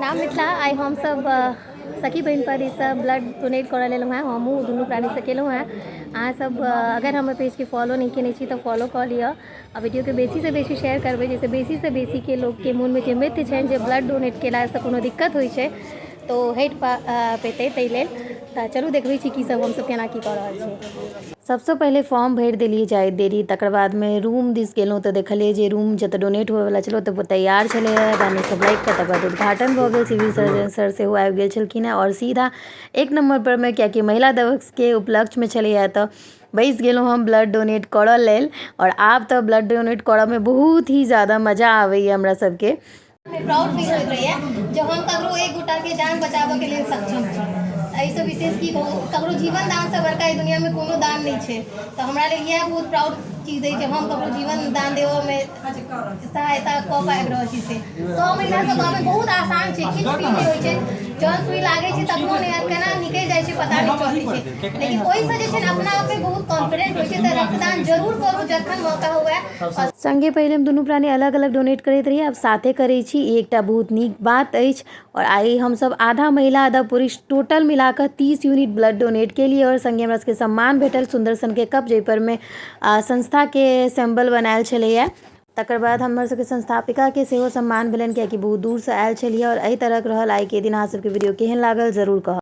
राम मिथिला आइ हम सब सखी बहन पर ई सब ब्लड डोनेट कर लेलहुँ हैं। हमहूँ दुनू प्राणी से केलहुँ हैं। अहाँ सब अगर हमर पेज के फॉलो नहीं केने छी तो फॉलो कऽ लिअ आ वीडियो के बेसी से बेसी शेयर करबै, जैसे बेसी से बेसी के लोग के मन में जे मिथ छनि जे ब्लड डोनेट केलासँ कोनो दिक्कत होइ छै तो हटि पेतै ताहि लेल। तऽ चलू देखबै छी की सब हमसब केना की कऽ रहल छी। सबसँ पहिले फॉर्म भरि देलिए जाइत देरी, तकर बादमे रूम दिस गेलहुँ तऽ देखलिए जे रूम जतऽ डोनेट होइवला छलै ओतऽ तैयार छलै गाने सब लागि कऽ। तकर बाद उद्घाटन भऽ गेल, सिविल सर्जन सर सेहो आबि गेल छलखिन हेँ आओर सीधा एक नम्बर पर में कियाकि महिला दिवसके उपलक्ष्यमे छलैए तऽ बैसि गेलहुँ हम ब्लड डोनेट करऽ लेल। और आब तऽ ब्लड डोनेट करऽमे बहुत ही ज़्यादा मजा आबैए हमरा सबके। प्राउड फील होइत रहैए जब हम ककरो एक गोटाके जान बचाबऽके लेल सक्षम छी। एहिसँ विशेष की कहू, ककरो जीवन दानसँ बड़का ई दुनियामे कोनो दान नहीं छै। तऽ हमरा लेल इएह बहुत प्राउड चीज है जब हम ककरो जीवन दान देबऽमे सहायता कऽ पाबि रहल छी। से 100 महिला सब गाँवमे बहुत आसान छै, किछु फील नहीं होइ छै, जहन सुई लागै छै तखनो नहि केना निकलि जाइ छै पता नहीं चलै छै। लेकिन ओहिसँ जे छै ने अपना आपमे बहुत कॉन्फिडेंट होइ छै। तऽ रक्तदान जरूर करू जखन मौका हुए। संगे पहिले हम दुनू प्राणी अलग अलग डोनेट करैत रहिए, आब साथे करै छी, ई एकटा बहुत नीक बात अछि। और आइ हमसब आधा महिला आधा पुरुष टोटल मिलाकऽ 30 यूनिट ब्लड डोनेट केलिए और संगे हमरा सबके सम्मान भेटल सुंदर सनके कप जाहिपर में संस्थाके सिंबल बनायल छलैए। तकर बाद हमर सबके संस्थापिकाके सेहो सम्मान भेलनि कियाकि बहुत दूरसँ आयल छलिए। और एहि तरहक रहल आइके दिन। अहाँ सबके वीडियो केहन लागल जरूर कहब।